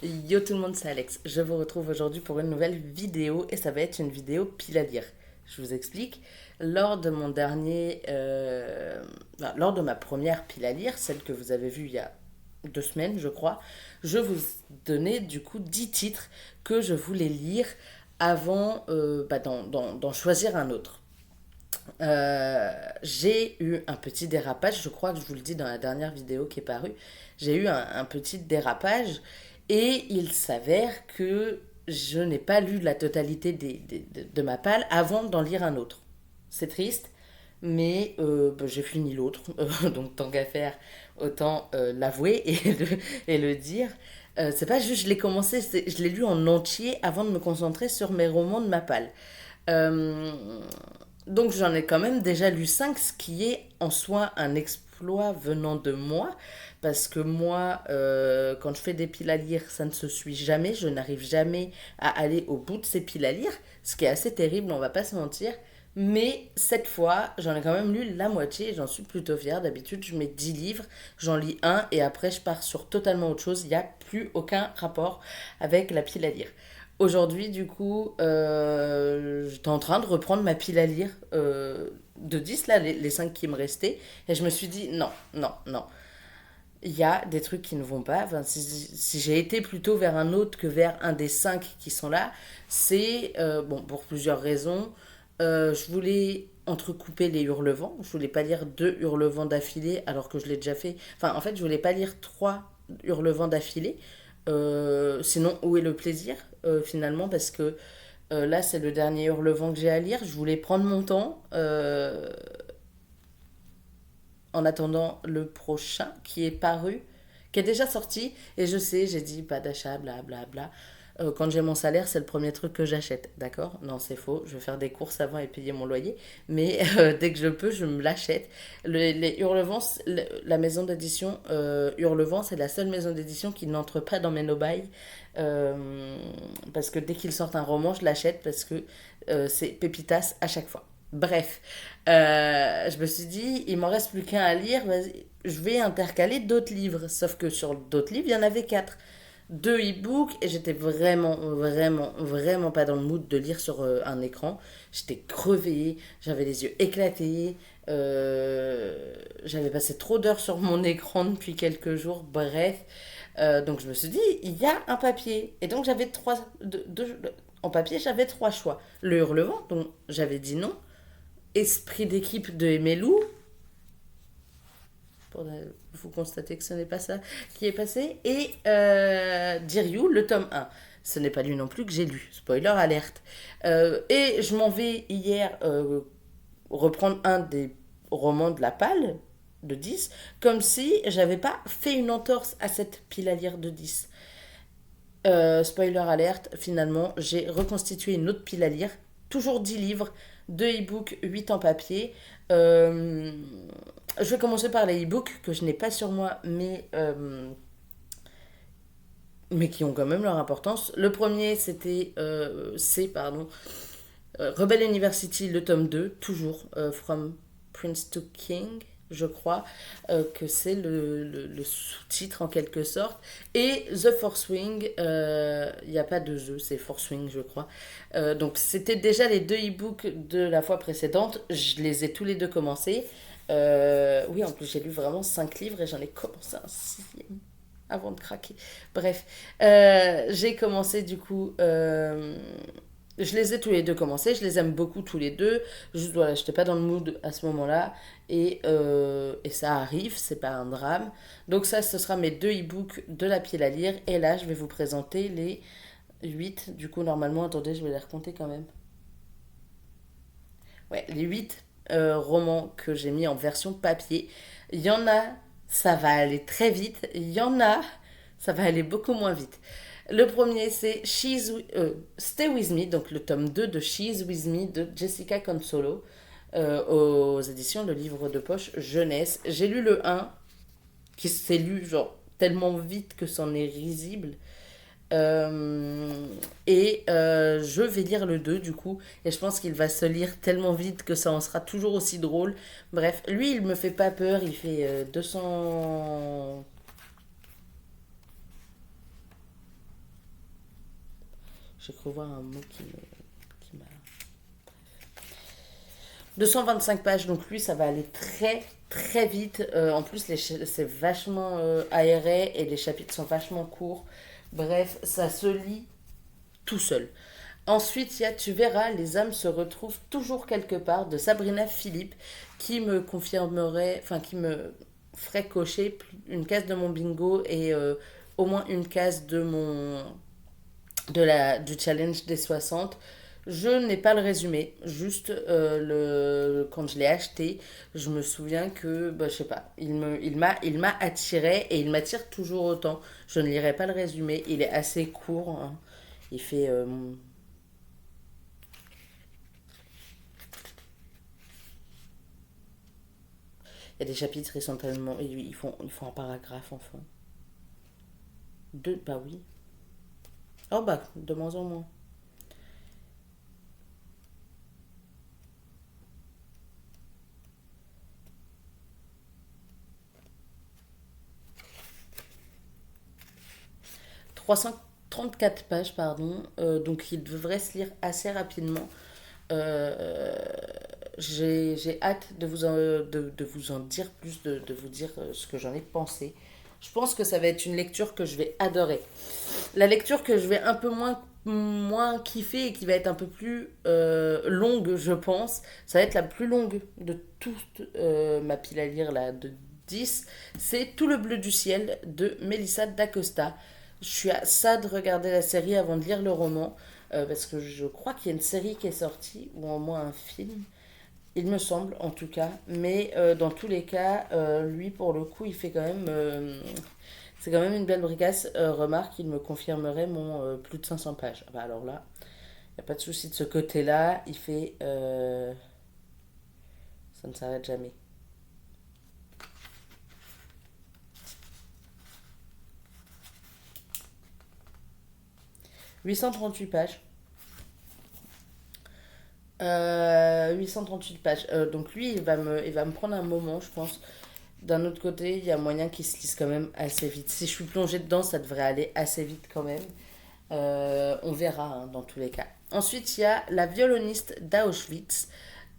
Yo tout le monde, c'est Alex. Je vous retrouve aujourd'hui pour une nouvelle vidéo et ça va être une vidéo pile à lire. Je vous explique. Lors de mon dernier, lors de ma première pile à lire, celle que vous avez vue il y a 2 semaines, je crois, je vous donnais du coup 10 titres que je voulais lire avant d'en choisir un autre. J'ai eu un petit dérapage, je crois que je vous le dis dans la dernière vidéo qui est parue, j'ai eu un petit dérapage et il s'avère que je n'ai pas lu la totalité de ma palle avant d'en lire un autre. C'est triste, mais j'ai fini l'autre, donc tant qu'à faire, autant l'avouer et le dire. C'est pas juste je l'ai commencé, je l'ai lu en entier avant de me concentrer sur mes romans de ma palle. Euh, donc j'en ai quand même déjà lu 5, ce qui est en soi un exploit venant de moi, parce que moi, quand je fais des piles à lire, ça ne se suit jamais, je n'arrive jamais à aller au bout de ces piles à lire, ce qui est assez terrible, on va pas se mentir. Mais cette fois, j'en ai quand même lu la moitié et j'en suis plutôt fière. D'habitude, je mets 10 livres, j'en lis un et après je pars sur totalement autre chose. Il n'y a plus aucun rapport avec la pile à lire. Aujourd'hui, du coup, j'étais en train de reprendre ma pile à lire de 10 là, les 5 qui me restaient. Et je me suis dit, non, non, non. Il y a des trucs qui ne vont pas. Enfin, si j'ai été plutôt vers un autre que vers un des 5 qui sont là, c'est, bon, pour plusieurs raisons. Je voulais entrecouper les Hurlevents. Je voulais pas lire 2 Hurlevents d'affilée alors que je l'ai déjà fait. Enfin, en fait, je voulais pas lire 3 Hurlevents d'affilée. Sinon, où est le plaisir finalement? Parce que là, c'est le dernier Hurlevent que j'ai à lire. Je voulais prendre mon temps en attendant le prochain qui est paru, qui est déjà sorti. Et je sais, j'ai dit pas d'achat, blablabla. Bla. Quand j'ai mon salaire, c'est le premier truc que j'achète, d'accord? Non, c'est faux. Je vais faire des courses avant et payer mon loyer. Mais dès que je peux, je me l'achète. Les Hurlevents, la maison d'édition Hurlevent, c'est la seule maison d'édition qui n'entre pas dans mes no-buy. Parce que dès qu'ils sortent un roman, je l'achète parce que c'est pépitas à chaque fois. Bref, je me suis dit, il m'en reste plus qu'un à lire, je vais intercaler d'autres livres. Sauf que sur d'autres livres, il y en avait 4. 2 e-books et j'étais vraiment, vraiment, vraiment pas dans le mood de lire sur un écran. J'étais crevée, j'avais les yeux éclatés, j'avais passé trop d'heures sur mon écran depuis quelques jours. Bref, donc je me suis dit, il y a un papier. Et donc j'avais en papier, j'avais 3 choix. Le Hurlevent, donc j'avais dit non. Esprit d'équipe de Emelu. Vous constatez que ce n'est pas ça qui est passé. Et Diryu, le tome 1. Ce n'est pas lui non plus que j'ai lu. Spoiler alerte. Et je m'en vais hier reprendre un des romans de la palle de 10, comme si j'avais pas fait une entorse à cette pile à lire de 10. Spoiler alerte, finalement, j'ai reconstitué une autre pile à lire. Toujours 10 livres, 2 e-books, 8 en papier. Euh, je vais commencer par les e-books que je n'ai pas sur moi, mais qui ont quand même leur importance. Le premier, Rebel University, le tome 2 toujours, From Prince to King, je crois, que c'est le sous-titre en quelque sorte. Et The Force Wing, il n'y a pas de jeu, c'est Force Wing, je crois. Donc c'était déjà les 2 e-books de la fois précédente, je les ai tous les deux commencés. Oui, en plus j'ai lu vraiment 5 livres et j'en ai commencé un sixième avant de craquer. Bref, j'ai commencé du coup. Je les ai tous les deux commencés, je les aime beaucoup tous les deux. Juste voilà, j'étais pas dans le mood à ce moment-là. Et ça arrive, c'est pas un drame. Donc, ça, ce sera mes 2 e-books de la pile à lire. Et là, je vais vous présenter les 8. Du coup, normalement, attendez, je vais les recompter quand même. Ouais, les 8 romans que j'ai mis en version papier. Il y en a, ça va aller très vite. Il y en a, ça va aller beaucoup moins vite. Le premier, c'est Stay With Me, donc le tome 2 de She's With Me de Jessica Consolo, aux éditions Le Livre de Poche Jeunesse. J'ai lu le un qui s'est lu genre tellement vite que c'en est risible. Je vais lire le 2 du coup, et je pense qu'il va se lire tellement vite que ça en sera toujours aussi drôle. Bref, lui il me fait pas peur, il fait 200. J'ai cru voir un mot qui m'a... 225 pages, donc lui, ça va aller très très vite. En plus, c'est vachement aéré et les chapitres sont vachement courts. Bref, ça se lit tout seul. Ensuite, il y a Tu verras, les âmes se retrouvent toujours quelque part de Sabrina Philippe qui me confirmerait, enfin qui me ferait cocher une case de mon bingo et au moins une case du challenge des 60. Je n'ai pas le résumé, juste quand je l'ai acheté, je me souviens que, bah, je sais pas, il m'a attiré et il m'attire toujours autant. Je ne lirai pas le résumé, il est assez court, hein. Il fait il y a des chapitres, ils sont tellement. Ils font un paragraphe, enfin. Deux, bah oui. Oh bah, de moins en moins. 334 pages, pardon. Donc il devrait se lire assez rapidement. Euh, j'ai hâte de vous en dire plus, de vous dire ce que j'en ai pensé. Je pense que ça va être une lecture que je vais adorer. La lecture que je vais un peu moins kiffer et qui va être un peu plus longue, je pense, ça va être la plus longue de toute ma pile à lire là, de 10. C'est Tout le bleu du ciel de Melissa d'Acosta. Je suis à ça de regarder la série avant de lire le roman, parce que je crois qu'il y a une série qui est sortie, ou au moins un film. Il me semble, en tout cas. Mais dans tous les cas, lui, pour le coup, il fait quand même. C'est quand même une belle bricasse. Remarque, il me confirmerait mon plus de 500 pages. Ah bah alors là, il n'y a pas de souci de ce côté-là. Il fait. Ça ne s'arrête jamais. 838 pages. 838 pages. Donc lui, il va me prendre un moment, je pense. D'un autre côté, il y a moyen qu'il se lise quand même assez vite. Si je suis plongée dedans, ça devrait aller assez vite quand même. On verra hein, dans tous les cas. Ensuite, il y a La violoniste d'Auschwitz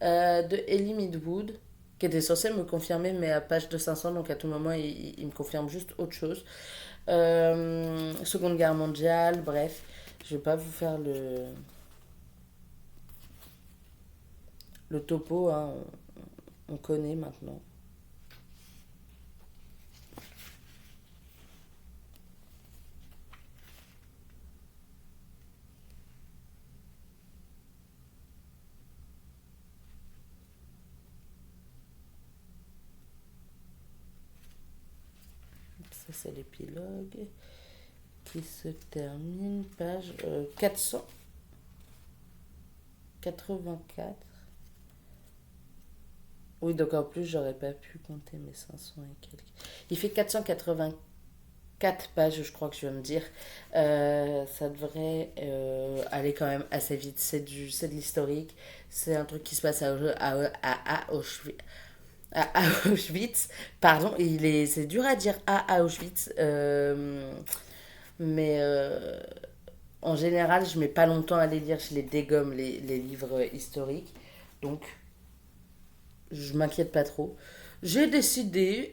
de Ellie Midwood, qui était censée me confirmer, mais à page de 500, donc à tout moment, il me confirme juste autre chose. Seconde Guerre mondiale, bref. Je vais pas vous faire le topo, hein, on connaît maintenant. Ça, c'est l'épilogue qui se termine, page 484. Oui, donc en plus, j'aurais pas pu compter mes 500 et quelques. Il fait 484 pages, je crois que je vais me dire. Ça devrait aller quand même assez vite. C'est de l'historique. C'est un truc qui se passe à Auschwitz. À Auschwitz, pardon, c'est dur à dire à Auschwitz, mais en général, je mets pas longtemps à les lire, je les dégomme les livres historiques, donc je m'inquiète pas trop. J'ai décidé,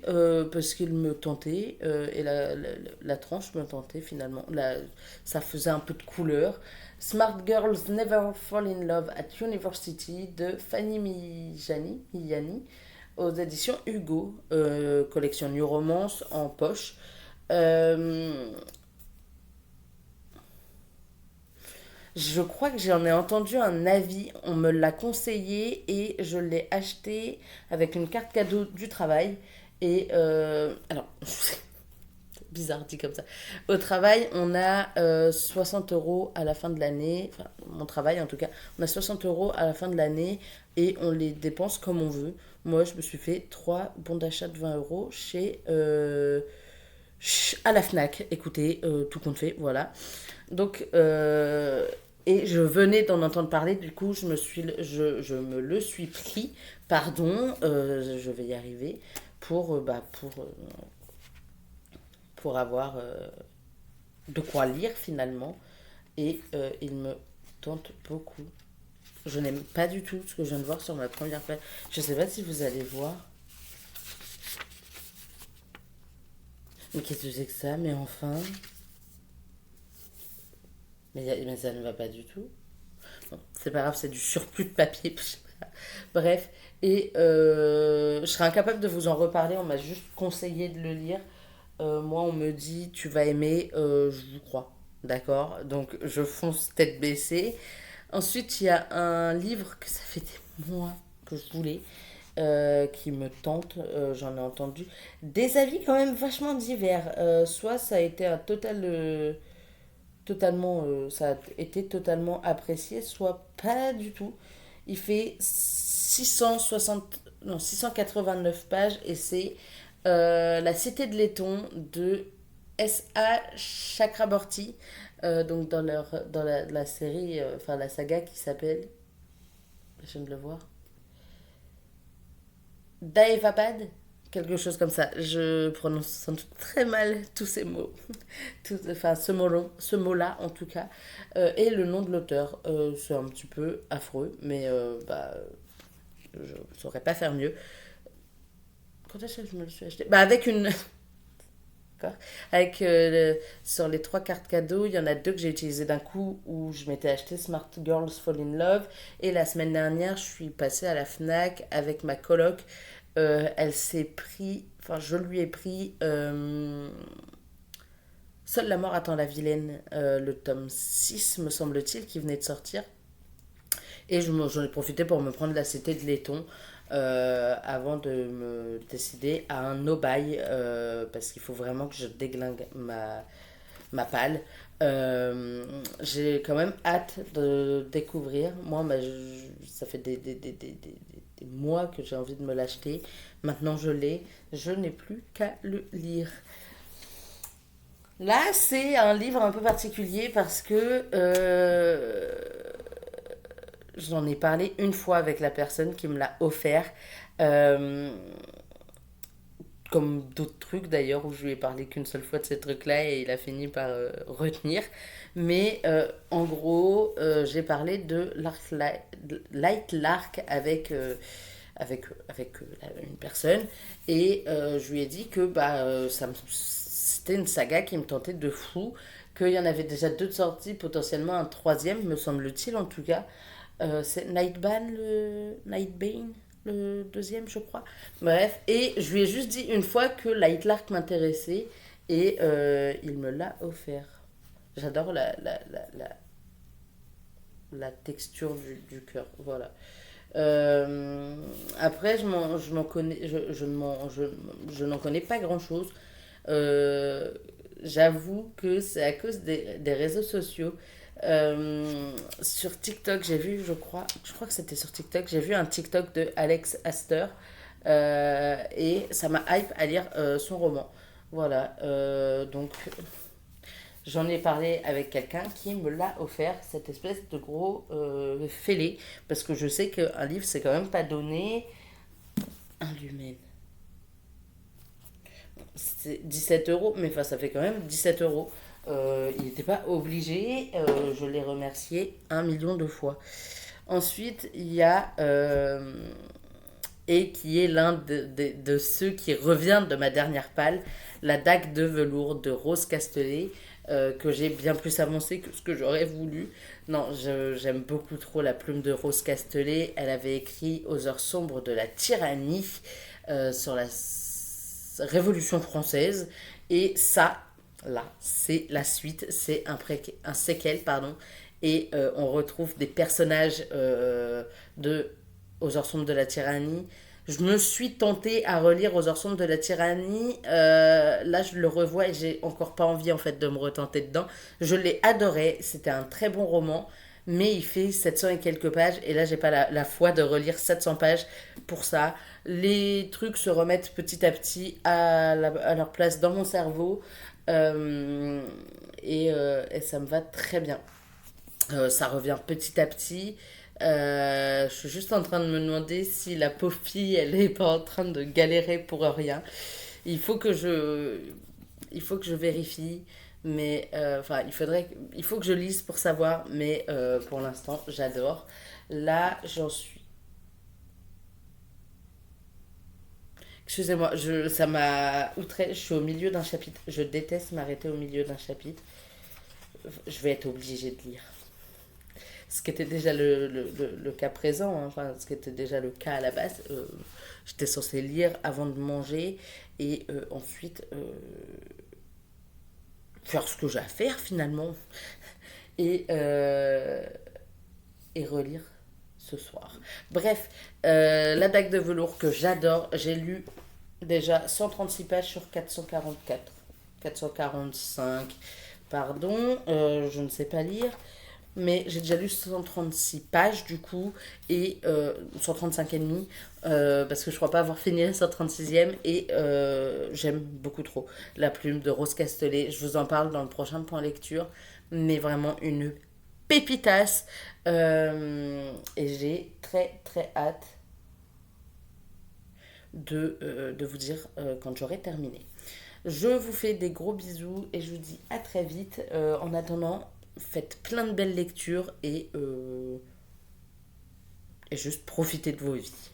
parce qu'il me tentait, et la tranche me tentait finalement, ça faisait un peu de couleur. Smart Girls Never Fall in Love at University de Fanny Miani aux éditions Hugo, collection New Romance en poche. Euh, Je crois que j'en ai entendu un avis, on me l'a conseillé et je l'ai acheté avec une carte cadeau du travail. Et alors, bizarre dit comme ça. Au travail, on a 60 euros à la fin de l'année, enfin mon travail en tout cas, on a 60 euros à la fin de l'année et on les dépense comme on veut. Moi, je me suis fait 3 bons d'achat de 20 euros à la FNAC. Écoutez, tout compte fait, voilà. Donc, et je venais d'en entendre parler, du coup, je me le suis pris, pardon, je vais y arriver, pour avoir de quoi lire finalement. et il me tente beaucoup. Je n'aime pas du tout ce que je viens de voir sur ma première page. Je sais pas si vous allez voir. Mais qu'est-ce que c'est que ça? Mais enfin. Mais ça ne va pas du tout. Bon, c'est pas grave, c'est du surplus de papier. Bref. Et je serais incapable de vous en reparler. On m'a juste conseillé de le lire. Moi, on me dit, tu vas aimer. Je vous crois. D'accord? Donc, je fonce tête baissée. Ensuite, il y a un livre que ça fait des mois que je voulais, qui me tente. J'en ai entendu des avis quand même vachement divers. Soit ça a été un ça a été totalement apprécié, soit pas du tout. Il fait 660, non, 689 pages et c'est La Cité de laiton de S.A. Chakraborty. Donc dans la série, enfin la saga qui s'appelle, je viens de le voir, Daevabad, quelque chose comme ça. Je prononce sans doute très mal tous ces mots, enfin ce mot-là en tout cas. Et le nom de l'auteur, c'est un petit peu affreux, mais je ne saurais pas faire mieux. Quand est-ce que je me le suis acheté? Bah avec une, d'accord. Avec sur les trois cartes cadeaux, il y en a deux que j'ai utilisées d'un coup où je m'étais acheté Smart Girls Fall in Love. Et la semaine dernière, je suis passée à la Fnac avec ma coloc. Elle s'est pris, enfin je lui ai pris Seule la mort attend la vilaine, le tome 6 me semble-t-il, qui venait de sortir. Et j'en ai profité pour me prendre la cité de laiton avant de me décider à un no-buy parce qu'il faut vraiment que je déglingue ma palle. J'ai quand même hâte de découvrir. Moi, ça fait des mois que j'ai envie de me l'acheter. Maintenant, je l'ai. Je n'ai plus qu'à le lire. Là, c'est un livre un peu particulier parce que j'en ai parlé une fois avec la personne qui me l'a offert. Euh, Comme d'autres trucs d'ailleurs, où je lui ai parlé qu'une seule fois de ces trucs-là et il a fini par retenir. Mais en gros, j'ai parlé de Light Lark avec une personne et je lui ai dit que c'était une saga qui me tentait de fou, qu'il y en avait déjà deux de sorties, potentiellement un troisième, me semble-t-il en tout cas. C'est Nightbane, le deuxième, je crois. Bref, et je lui ai juste dit une fois que Light Lark m'intéressait et il me l'a offert. J'adore la texture du cœur, voilà. Après, je m'en connais, je n'en connais pas grand-chose. Euh, J'avoue que c'est à cause des réseaux sociaux. Sur TikTok, j'ai vu, je crois que c'était sur TikTok, j'ai vu un TikTok de Alex Astor et ça m'a hype à lire son roman. Voilà, donc j'en ai parlé avec quelqu'un qui me l'a offert, cette espèce de gros fêlé, parce que je sais qu'un livre, c'est quand même pas donné. Un lumen. C'est 17 euros, mais enfin, ça fait quand même 17 euros. Il n'était pas obligé, je l'ai remercié 1 million de fois. Ensuite, il y a, et qui est l'un de ceux qui revient de ma dernière palle, La dague de velours de Rose Castelet, que j'ai bien plus avancé que ce que j'aurais voulu. Non, j'aime beaucoup trop la plume de Rose Castelet. Elle avait écrit Aux heures sombres de la tyrannie sur la Révolution française. Et ça, là, c'est la suite, c'est un séquel, pardon. Et on retrouve des personnages de Aux heures sombres de la tyrannie. Je me suis tentée à relire Aux heures sombres de la tyrannie. Là, je le revois et j'ai encore pas envie en fait de me retenter dedans. Je l'ai adoré, c'était un très bon roman, mais il fait 700 et quelques pages et là, j'ai pas la foi de relire 700 pages pour ça. Les trucs se remettent petit à petit à leur place dans mon cerveau euh, et ça me va très bien. Ça revient petit à petit. Je suis juste en train de me demander si la pauvre fille, elle est pas en train de galérer pour rien. Il faut que je, il faut que je vérifie. Mais enfin, il faut que je lise pour savoir, mais pour l'instant, j'adore. Là, j'en suis. Excusez-moi, ça m'a outré. Je suis au milieu d'un chapitre. Je déteste m'arrêter au milieu d'un chapitre. Je vais être obligée de lire. Ce qui était déjà le cas présent, hein, enfin, ce qui était déjà le cas à la base. J'étais censée lire avant de manger et ensuite faire ce que j'ai à faire finalement et, euh, et relire ce soir. Bref, La Dague de velours que j'adore, j'ai lu déjà 136 pages sur 444. 445, pardon, je ne sais pas lire. Mais j'ai déjà lu 136 pages du coup, et 135 et demi, parce que je crois pas avoir fini la 136e, et j'aime beaucoup trop La Plume de Rose Castelet. Je vous en parle dans le prochain point lecture, mais vraiment une pépitasse. Et j'ai très très hâte de vous dire quand j'aurai terminé. Je vous fais des gros bisous et je vous dis à très vite. En attendant, faites plein de belles lectures et juste profitez de vos vies.